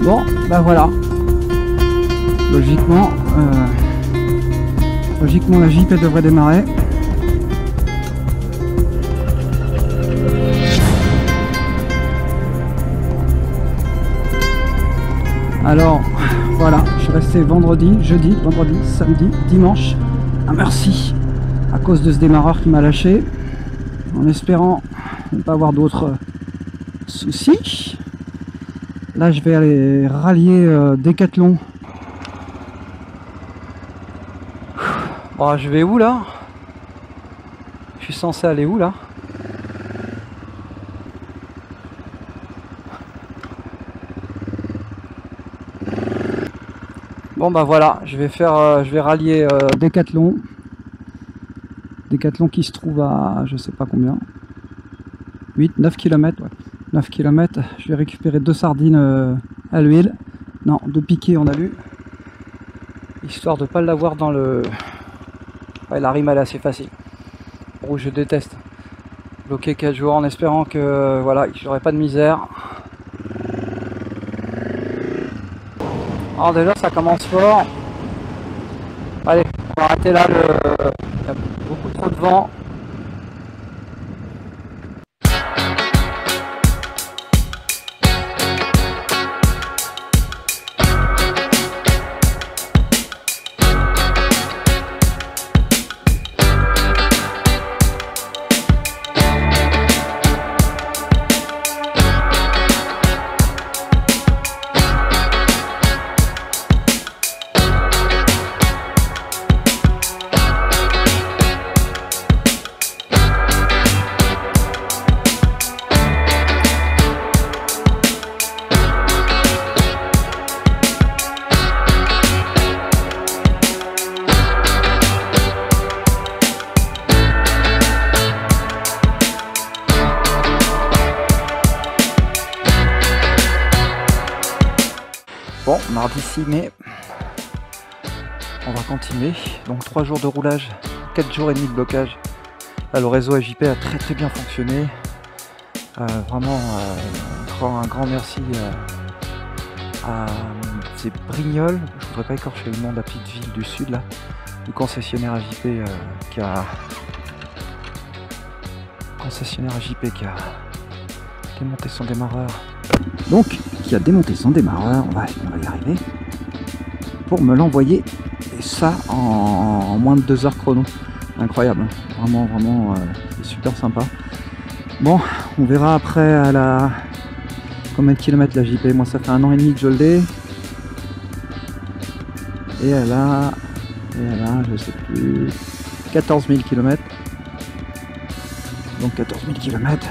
Bon, bah voilà. Logiquement, la Jeep elle devrait démarrer. Alors, voilà, je suis resté vendredi, jeudi, vendredi, samedi, dimanche à Mercy à cause de ce démarreur qui m'a lâché, en espérant ne pas avoir d'autres soucis. Là, je vais aller rallier Decathlon. Bon, je vais où là? Je suis censé aller où là? Bon bah voilà, je vais rallier Decathlon. Decathlon qui se trouve à je sais pas combien. 9 km, ouais. 9 km, je vais récupérer 2 sardines à l'huile. Non, 2 piquets on a lu. Histoire de pas l'avoir dans le... Ouais, la rime elle est assez facile. Rouge, je déteste. Bloqué 4 jours en espérant que voilà, j'aurai pas de misère. Alors déjà ça commence fort. Allez, on va arrêter là, il y a beaucoup trop de vent. Bon, mardi 6 mai, on va continuer. Donc 3 jours de roulage, 4 jours et demi de blocage. Là, le réseau AJP a très bien fonctionné. Vraiment, un grand merci à ces Brignoles. Je voudrais pas écorcher le nom de la petite ville du sud là, du concessionnaire AJP qui a monté son démarreur. Donc, qui a démonté son démarreur, on va y arriver, pour me l'envoyer, et ça en moins de 2 heures chrono. Incroyable, hein. Vraiment, c'est super sympa. Bon, on verra après à la... Combien de kilomètres la JP? Moi ça fait 1 an et demi que je l'ai. Et elle a, je sais plus, 14 000 km. Donc 14 000 km.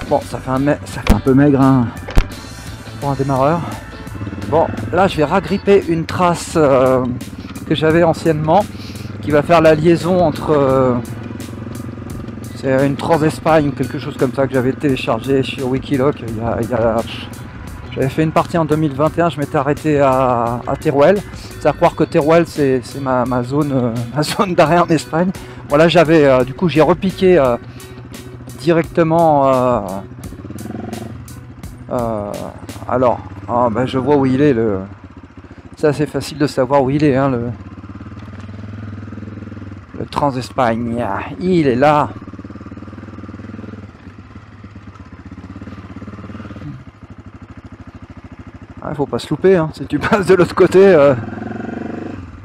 Bon, ça fait un peu maigre hein, pour un démarreur. Bon, là je vais ragripper une trace que j'avais anciennement, qui va faire la liaison entre... c'est une Trans-Espagne ou quelque chose comme ça que j'avais téléchargé sur Wikiloc. J'avais fait une partie en 2021, je m'étais arrêté à Teruel. C'est à croire que Teruel c'est ma zone d'arrêt en Espagne. Voilà, j'avais du coup j'ai repiqué directement alors ben, je vois où il est c'est assez facile de savoir où il est hein, le Trans-Espagne, il est là. Il faut pas se louper hein, si tu passes de l'autre côté.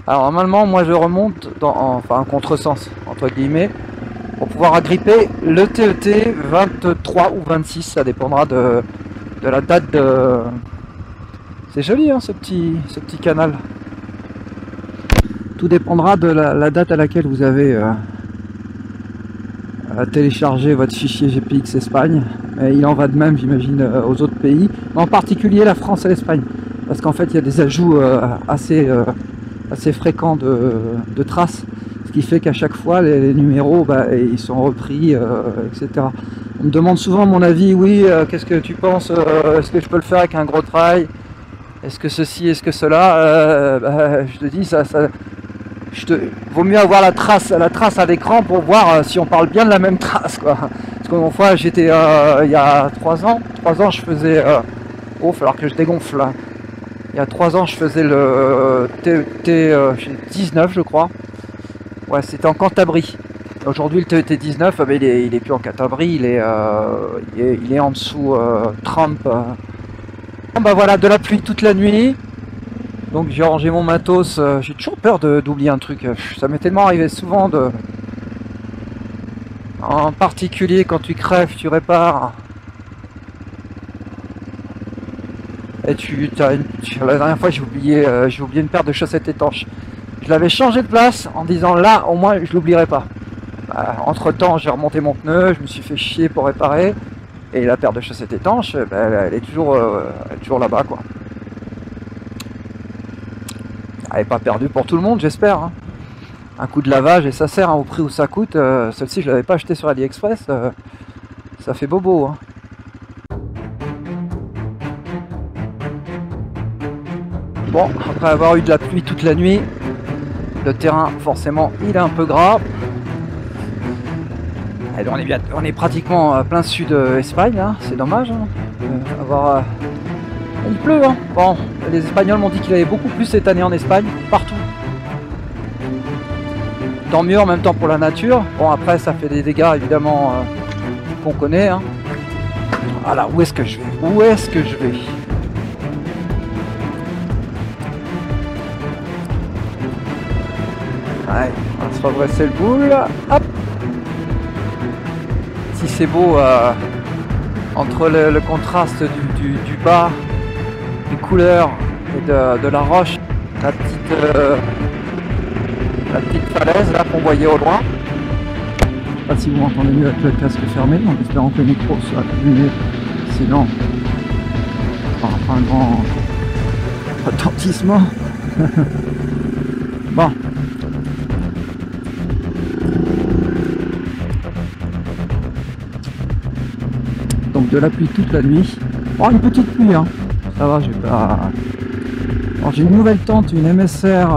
Alors normalement moi je remonte enfin en contresens entre guillemets, pour pouvoir agripper le TET 23 ou 26, ça dépendra de la date de... C'est joli hein, ce petit canal. Tout dépendra de la date à laquelle vous avez téléchargé votre fichier GPX Espagne. Et il en va de même j'imagine aux autres pays, mais en particulier la France et l'Espagne, parce qu'en fait il y a des ajouts assez fréquents de traces. Ce qui fait qu'à chaque fois les numéros ils sont repris, etc. On me demande souvent mon avis, oui, qu'est-ce que tu penses, est-ce que je peux le faire avec un gros trail, est-ce que ceci, est-ce que cela, je te dis, vaut mieux avoir la trace à l'écran pour voir si on parle bien de la même trace, quoi. Parce qu'une fois j'étais, il y a 3 ans je faisais Oh, il va falloir que je dégonfle là. Il y a 3 ans, je faisais le TET 19, je crois. Ouais, c'était en Cantabrie. Aujourd'hui, le TET 19, ben, il est plus en Cantabrie, il est en dessous Trump. Bah voilà, de la pluie toute la nuit. Donc j'ai rangé mon matos. J'ai toujours peur d'oublier un truc. Ça m'est tellement arrivé souvent de... En particulier quand tu crèves, tu répares. Et la dernière fois j'ai oublié une paire de chaussettes étanches. Je l'avais changé de place en disant là au moins je l'oublierai pas. Entre temps j'ai remonté mon pneu, je me suis fait chier pour réparer. Et la paire de chaussettes étanches, elle est toujours là-bas quoi. Elle n'est pas perdue pour tout le monde j'espère. Hein. Un coup de lavage et ça sert hein, au prix où ça coûte. Celle-ci je l'avais pas acheté sur AliExpress. Ça fait bobo. Hein. Bon, après avoir eu de la pluie toute la nuit, le terrain forcément il est un peu gras. Et on est pratiquement plein sud Espagne, hein. C'est dommage. Hein. Il pleut. Hein. Bon, les Espagnols m'ont dit qu'il avait beaucoup plu cette année en Espagne, partout. Tant mieux en même temps pour la nature. Bon après ça fait des dégâts évidemment qu'on connaît. Hein. Voilà, où est-ce que je vais? Où est-ce que je vais? Ouais, on va se redresser le boule. Hop. Si c'est beau entre le contraste du bas, des couleurs et de la roche, la petite falaise là qu'on voyait au loin. Je sais pas si vous m'entendez mieux avec le casque fermé, en espérant que le micro soit allumé, sinon on fera un grand retentissement. Bon. Donc de la pluie toute la nuit. Oh, une petite pluie, hein. Ça va, j'ai pas... Alors j'ai une nouvelle tente, une MSR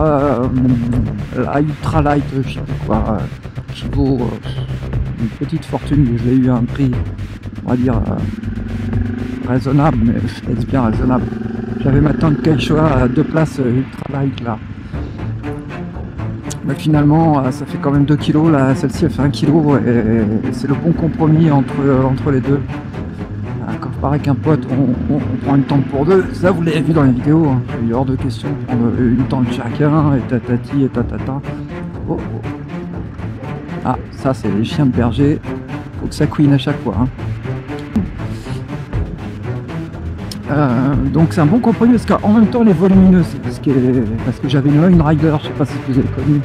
Ultra Light, je sais pas quoi, qui vaut une petite fortune, mais je l'ai eu à un prix, on va dire, raisonnable, mais est-ce bien raisonnable? J'avais ma tente Quechua à 2 places Ultra Light là. Mais finalement, ça fait quand même 2 kg, là, celle-ci elle fait 1 kg, et c'est le bon compromis entre les deux. Quand je pars avec un pote, on prend une tente pour deux, ça vous l'avez vu dans les vidéos, hein. Il est hors de question de prendre une tente chacun, et tatati et tatata. Oh, oh. Ah, ça c'est les chiens de berger, faut que ça couine à chaque fois. Hein. Donc c'est un bon compromis parce qu'en même temps elle est volumineuse, parce que j'avais une Line Rider, je sais pas si vous avez connu,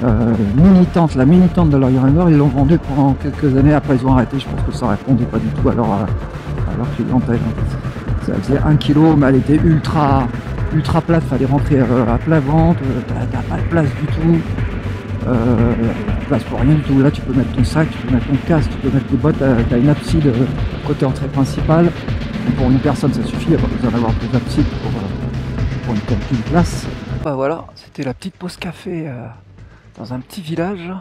la mini tente de Line Rider, ils l'ont vendue pendant quelques années, après ils ont arrêté, je pense que ça répondait pas du tout à leur clientèle. Ça faisait 1 kg, mais elle était ultra plate, fallait rentrer à plat ventre, t'as pas de place du tout, place pour rien du tout. Là tu peux mettre ton sac, tu peux mettre ton casque, tu peux mettre tes bottes, t'as une abside côté entrée principale. Pour une personne ça suffit, il n'y a pas besoin d'avoir plus d'abside pour une telle place. Bah voilà, c'était la petite pause café dans un petit village.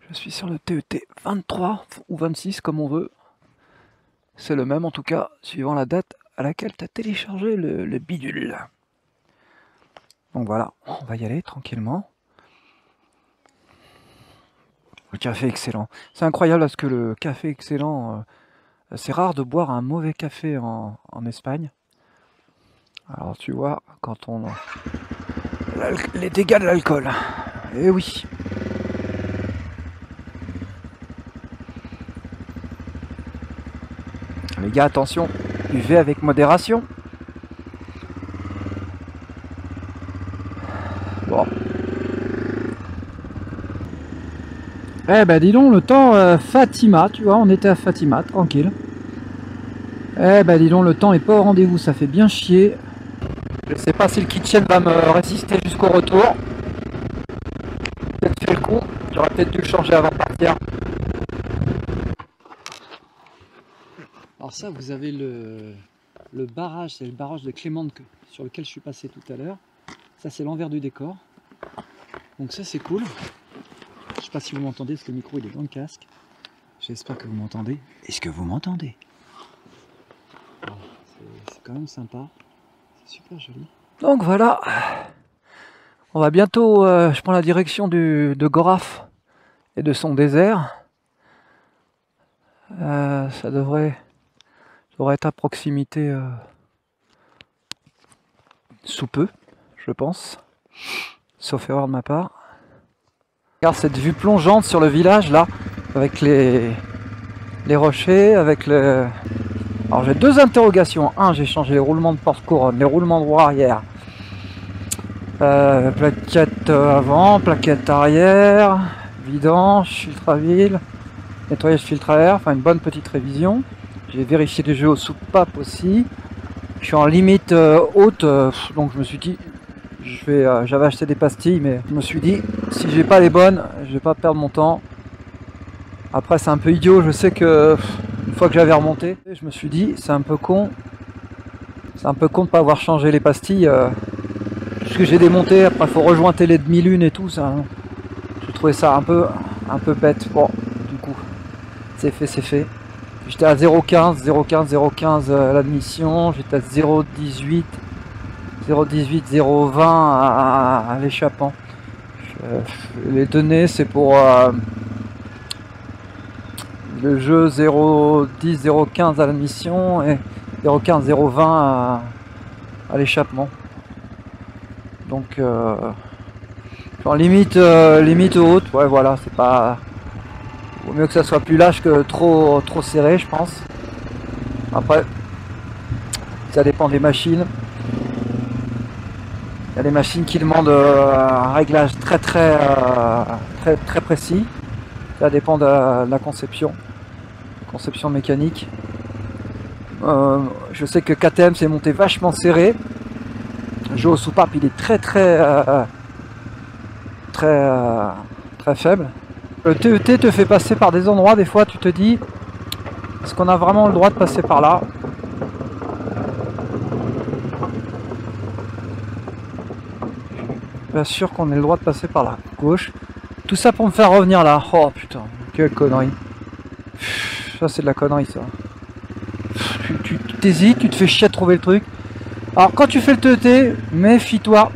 Je suis sur le TET 23 ou 26 comme on veut. C'est le même en tout cas, suivant la date à laquelle tu as téléchargé le bidule. Donc voilà, on va y aller tranquillement. Le café excellent. C'est incroyable parce que le café excellent, c'est rare de boire un mauvais café en Espagne. Alors tu vois, quand on... les dégâts de l'alcool. Eh oui. Les gars, attention, buvez avec modération. Bon. Eh ben dis donc, le temps Fatima, tu vois, on était à Fatima, tranquille. Eh ben dis donc, le temps est pas au rendez-vous, ça fait bien chier. Je sais pas si le kitchen va me résister jusqu'au retour. Peut-être fait le coup, j'aurais peut-être dû le changer avant de partir. Alors ça, vous avez le barrage, c'est le barrage de Clémente sur lequel je suis passé tout à l'heure. Ça c'est l'envers du décor. Donc ça c'est cool. Je sais pas si vous m'entendez parce que le micro il est dans le casque. J'espère que vous m'entendez. Est-ce que vous m'entendez? c'est quand même sympa. C'est super joli. Donc voilà, on va bientôt, je prends la direction de Goraf et de son désert. Ça devrait être à proximité sous peu, je pense, sauf erreur de ma part. Regarde cette vue plongeante sur le village là, avec les rochers, avec le... Alors j'ai deux interrogations. Un, j'ai changé les roulements de porte-couronne, les roulements de roue arrière, plaquette avant, plaquette arrière, vidange, filtre à huile, nettoyage filtre à air, enfin une bonne petite révision. J'ai vérifié les jeux aux soupapes aussi. Je suis en limite haute, donc je me suis dit, j'avais acheté des pastilles, mais je me suis dit, si j'ai pas les bonnes, je vais pas perdre mon temps. Après c'est un peu idiot, je sais que une fois que j'avais remonté, je me suis dit, c'est un peu con de pas avoir changé les pastilles. Tout ce que j'ai démonté, après il faut rejointer les demi-lunes et tout, ça. J'ai trouvé ça un peu bête. Bon, du coup, c'est fait, c'est fait. J'étais à 0,15 à l'admission, j'étais à 0,18, 0,20 à l'échappement. Les données, c'est pour le jeu 0,10, 0,15 à l'admission et 0,15, 0,20 à l'échappement. Donc, en limite haute, ouais, voilà, c'est pas... Vaut mieux que ça soit plus lâche que trop serré, je pense. Après, ça dépend des machines. Il y a des machines qui demandent un réglage très précis. Ça dépend de la conception mécanique. Je sais que KTM s'est monté vachement serré. Le jeu au soupape, il est très faible. Le TET te fait passer par des endroits, des fois tu te dis, est-ce qu'on a vraiment le droit de passer par là? Bien sûr qu'on ait le droit de passer par là, gauche. Tout ça pour me faire revenir là. Oh putain, quelle connerie. Ça c'est de la connerie ça. Tu t'hésites, tu te fais chier à trouver le truc. Alors quand tu fais le TET, méfie-toi.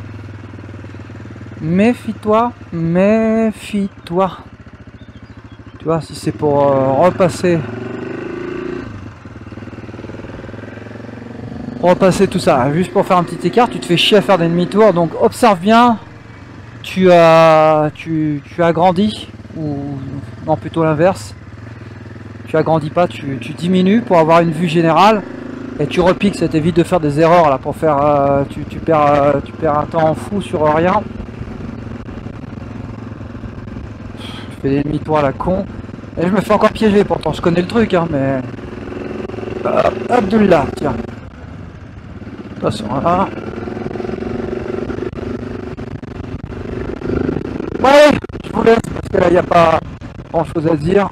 Méfie-toi. Tu vois, si c'est pour repasser tout ça, juste pour faire un petit écart, tu te fais chier à faire des demi-tours. Donc observe bien, tu agrandis, ou non plutôt l'inverse. Tu agrandis pas, tu diminues pour avoir une vue générale. Et tu repiques, ça t'évite de faire des erreurs là pour faire. Tu perds un temps fou sur rien. Je fais des demi-tours à la con. Et je me fais encore piéger, pourtant je connais le truc, hein, mais... Abdullah, tiens. Attention, là. Ouais, je vous laisse, parce que là, il n'y a pas grand-chose à dire.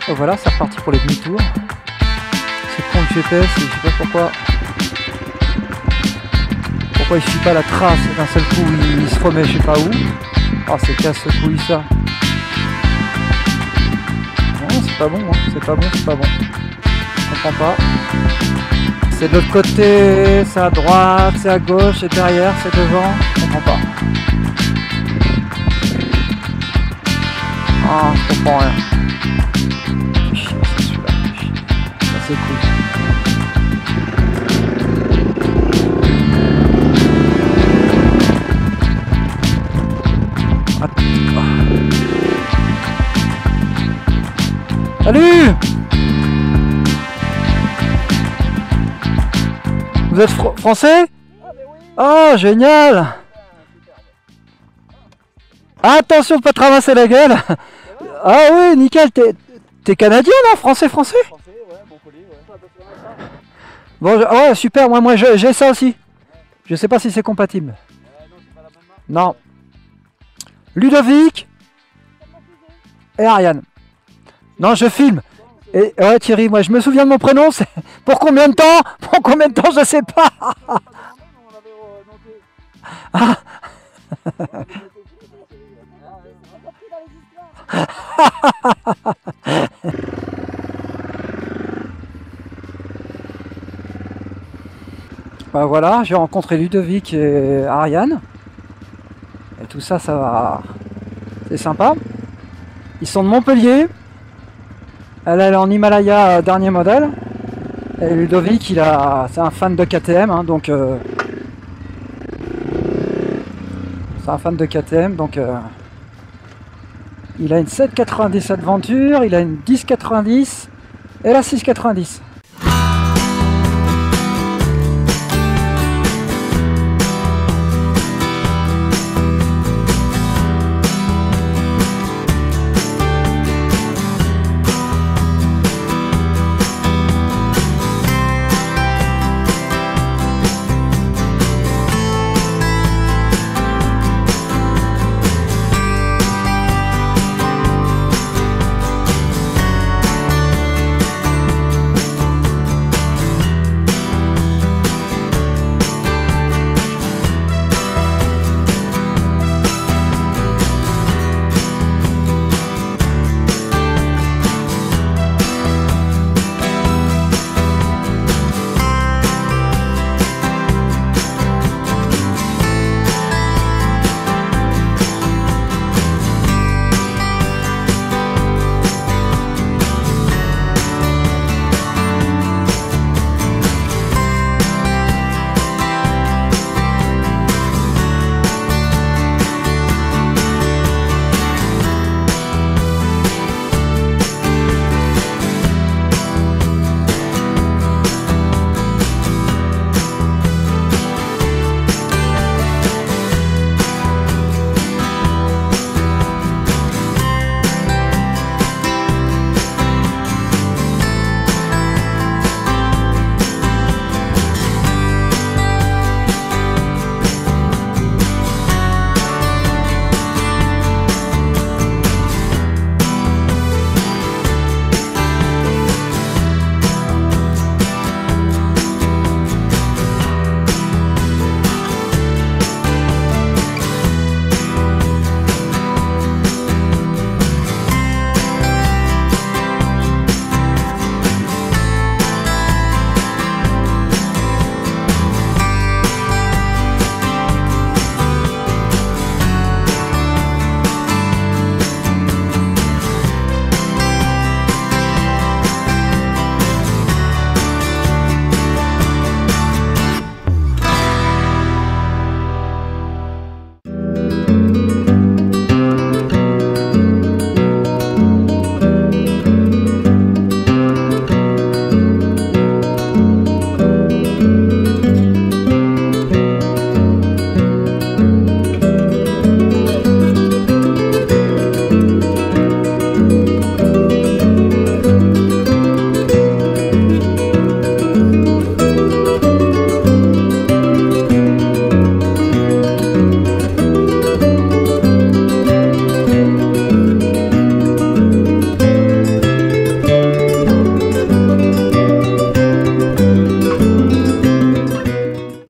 Et voilà, c'est reparti pour les demi-tours. C'est con le GPS, et je sais pas pourquoi il suit pas la trace d'un seul coup, il se remet je sais pas où. Ah, c'est casse ce couille ça. Non, c'est pas bon, hein. C'est pas bon. Je comprends pas. C'est de l'autre côté, c'est à droite, c'est à gauche, c'est derrière, c'est devant. Je comprends pas. Ah, je comprends rien. C'est celui-là. C'est cool. Salut! Vous êtes français? Oh, génial! Attention de pas te ramasser la gueule! Ah oui, nickel, t'es canadien, non? Français? Français, ouais, Montpellier, ouais. Bon, ouais, super, moi j'ai ça aussi. Je sais pas si c'est compatible. Non, c'est pas la même marque. Non. Ludovic et Ariane. Non, je filme. Et ouais, Thierry, moi je me souviens de mon prénom. Pour combien de temps? Je sais pas. Non, Ah. Bah voilà, j'ai rencontré Ludovic et Ariane. Et tout ça, ça va. C'est sympa. Ils sont de Montpellier. Elle est en Himalaya dernier modèle. Et Ludovic, c'est un fan de KTM, hein, donc c'est un fan de KTM, donc il a une 797 Venture, il a une 1090 et la 690.